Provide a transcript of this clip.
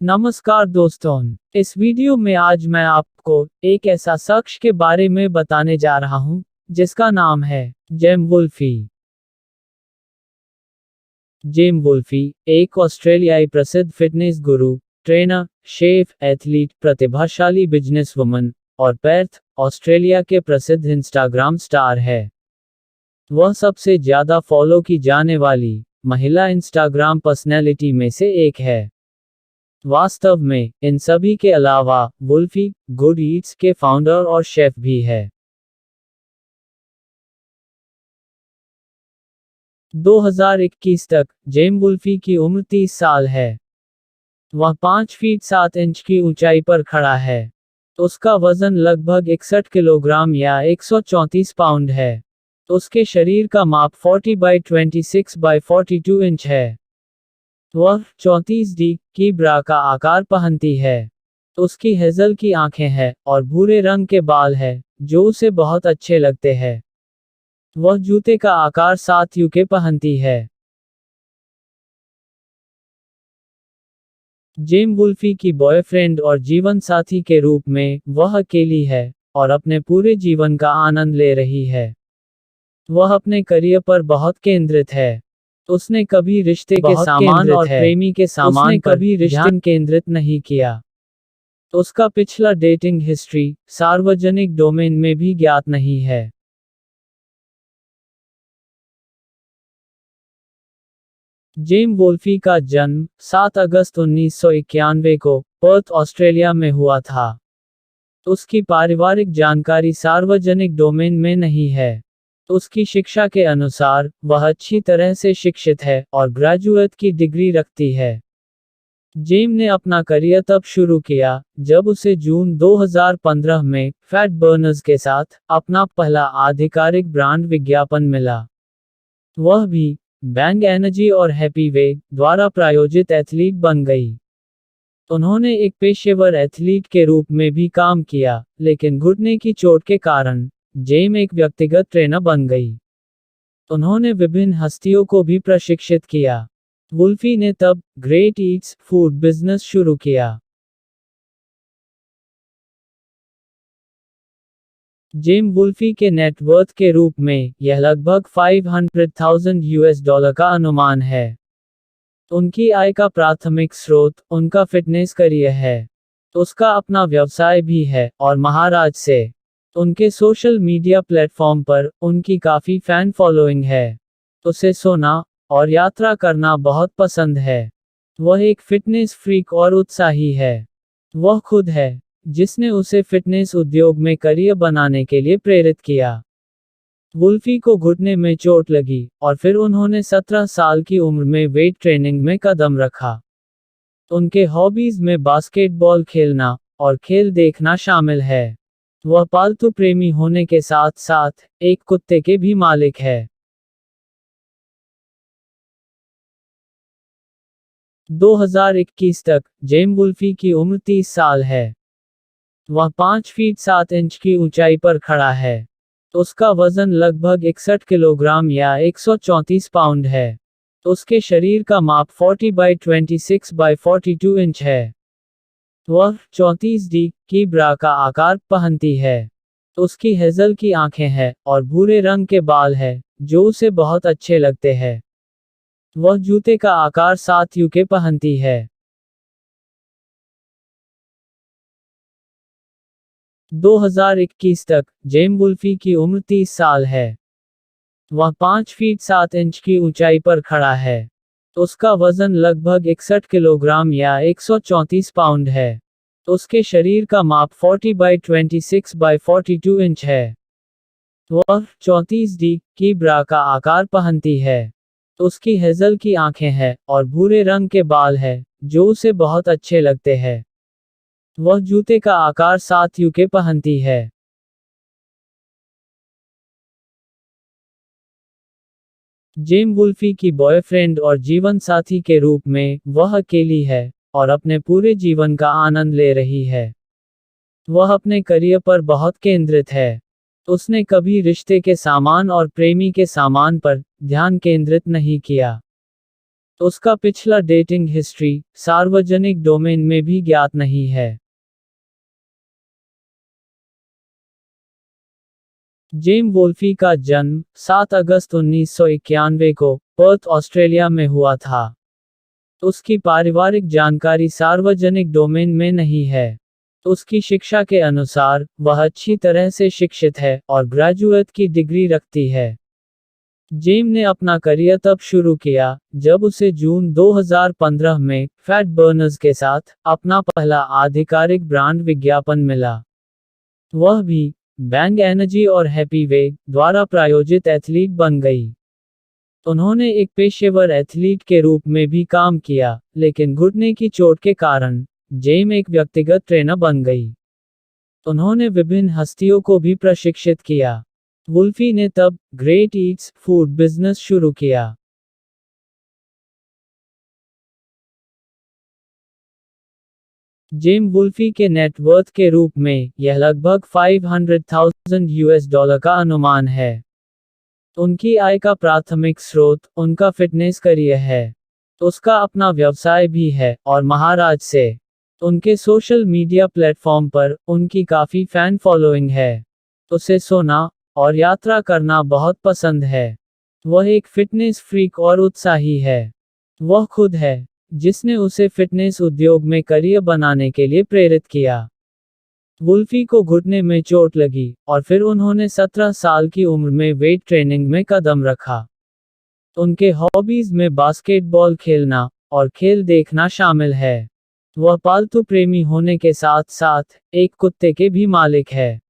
नमस्कार दोस्तों, इस वीडियो में आज मैं आपको एक ऐसा शख्स के बारे में बताने जा रहा हूं, जिसका नाम है जेम वुल्फी। जेम वुल्फी एक ऑस्ट्रेलियाई प्रसिद्ध फिटनेस गुरु, ट्रेनर, शेफ, एथलीट, प्रतिभाशाली बिजनेसवुमन और पर्थ, ऑस्ट्रेलिया के प्रसिद्ध इंस्टाग्राम स्टार है। वह सबसे ज्यादा फॉलो की जाने वाली महिला इंस्टाग्राम पर्सनैलिटी में से एक है। वास्तव में इन सभी के अलावा वुल्फी गुड ईट्स के फाउंडर और शेफ भी है। 2021 तक जेम वुल्फी की उम्र 30 साल है। वह 5 फीट 7 इंच की ऊंचाई पर खड़ा है। उसका वजन लगभग 61 किलोग्राम या 134 पाउंड है। उसके शरीर का माप 40 बाई 26 बाई 42 इंच है। वह 34D की ब्रा का आकार पहनती है। उसकी हेजल की आंखें हैं और भूरे रंग के बाल हैं, जो उसे बहुत अच्छे लगते हैं। वह जूते का आकार 7U के पहनती है। जेम वुल्फी की बॉयफ्रेंड और जीवन साथी के रूप में वह अकेली है और अपने पूरे जीवन का आनंद ले रही है। वह अपने करियर पर बहुत केंद्रित है। उसने कभी रिश्ते के सामान और प्रेमी के सामान पर कभी ध्यान केंद्रित नहीं किया। उसका पिछला डेटिंग हिस्ट्री सार्वजनिक डोमेन में भी ज्ञात नहीं है। जेम वुल्फी का जन्म 7 अगस्त 1991 को पर्थ, ऑस्ट्रेलिया में हुआ था। उसकी पारिवारिक जानकारी सार्वजनिक डोमेन में नहीं है। उसकी शिक्षा के अनुसार वह अच्छी तरह से शिक्षित है और ग्रेजुएट की डिग्री रखती है। जेम ने अपना करियर तब शुरू किया जब उसे जून 2015 में फैट बर्नर्स के साथ अपना पहला आधिकारिक ब्रांड विज्ञापन मिला। वह भी बैंग एनर्जी और हैप्पी वे द्वारा प्रायोजित एथलीट बन गई। उन्होंने एक पेशेवर एथलीट के रूप में भी काम किया, लेकिन घुटने की चोट के कारण जेम एक व्यक्तिगत ट्रेनर बन गई। उन्होंने विभिन्न हस्तियों को भी प्रशिक्षित किया। वुल्फी ने तब ग्रेट ईट्स फूड बिजनेस शुरू किया। जेम वुल्फी के नेटवर्थ के रूप में यह लगभग $500,000 का अनुमान है। उनकी आय का प्राथमिक स्रोत उनका फिटनेस करियर है। उसका अपना व्यवसाय भी है और महाराज से उनके सोशल मीडिया प्लेटफॉर्म पर उनकी काफ़ी फैन फॉलोइंग है। उसे सोना और यात्रा करना बहुत पसंद है। वह एक फिटनेस फ्रीक और उत्साही है। वह खुद है जिसने उसे फिटनेस उद्योग में करियर बनाने के लिए प्रेरित किया। वुल्फी को घुटने में चोट लगी और फिर उन्होंने 17 साल की उम्र में वेट ट्रेनिंग में कदम रखा। उनके हॉबीज में बास्केटबॉल खेलना और खेल देखना शामिल है। वह पालतू प्रेमी होने के साथ साथ एक कुत्ते के भी मालिक है। 2021 तक जेम वुल्फी की उम्र 30 साल है। वह 5 फीट 7 इंच की ऊंचाई पर खड़ा है। उसका वजन लगभग 61 किलोग्राम या 134 पाउंड है। उसके शरीर का माप 40 बाई 26 बाई 42 इंच है। वह 34D की ब्रा का आकार पहनती है। उसकी हेजल की आंखें हैं और भूरे रंग के बाल हैं, जो उसे बहुत अच्छे लगते हैं। वह जूते का आकार 7U के पहनती है। 2021 तक जेम वुल्फी की उम्र 30 साल है। वह 5 फीट 7 इंच की ऊंचाई पर खड़ा है। उसका वजन लगभग 61 किलोग्राम या 134 पाउंड है। उसके शरीर का माप 40 बाई 26 बाई 42 इंच है। वह 34D की ब्रा का आकार पहनती है। उसकी हेजल की आंखें हैं और भूरे रंग के बाल हैं, जो उसे बहुत अच्छे लगते हैं। वह जूते का आकार 7U के पहनती है। जेम वुल्फी की बॉयफ्रेंड और जीवन साथी के रूप में वह अकेली है और अपने पूरे जीवन का आनंद ले रही है। वह अपने करियर पर बहुत केंद्रित है। उसने कभी रिश्ते के सामान और प्रेमी के सामान पर ध्यान केंद्रित नहीं किया। उसका पिछला डेटिंग हिस्ट्री सार्वजनिक डोमेन में भी ज्ञात नहीं है। जेम वोल्फी का जन्म 7 अगस्त 1991 को पर्थ, ऑस्ट्रेलिया में हुआ था। उसकी पारिवारिक जानकारी सार्वजनिक डोमेन में नहीं है। उसकी शिक्षा के अनुसार वह अच्छी तरह से शिक्षित है और ग्रेजुएट की डिग्री रखती है। जेम ने अपना करियर तब शुरू किया जब उसे जून 2015 में फैट बर्नर्स के साथ अपना पहला आधिकारिक ब्रांड विज्ञापन मिला। वह भी बैंग एनर्जी और हैप्पी वे द्वारा प्रायोजित एथलीट बन गई। उन्होंने एक पेशेवर एथलीट के रूप में भी काम किया, लेकिन घुटने की चोट के कारण जेम एक व्यक्तिगत ट्रेनर बन गई। उन्होंने विभिन्न हस्तियों को भी प्रशिक्षित किया। वुल्फी ने तब ग्रेट ईट्स फूड बिजनेस शुरू किया। जेम वुल्फी के नेटवर्थ के रूप में यह लगभग $500,000 का अनुमान है। उनकी आय का प्राथमिक स्रोत उनका फिटनेस करियर है। उसका अपना व्यवसाय भी है और महाराज से उनके सोशल मीडिया प्लेटफॉर्म पर उनकी काफ़ी फैन फॉलोइंग है। उसे सोना और यात्रा करना बहुत पसंद है। वह एक फिटनेस फ्रीक और उत्साही है। वह खुद है जिसने उसे फिटनेस उद्योग में करियर बनाने के लिए प्रेरित किया। वुल्फी को घुटने में चोट लगी और फिर उन्होंने 17 साल की उम्र में वेट ट्रेनिंग में कदम रखा। उनके हॉबीज में बास्केटबॉल खेलना और खेल देखना शामिल है। वह पालतू प्रेमी होने के साथ साथ एक कुत्ते के भी मालिक है।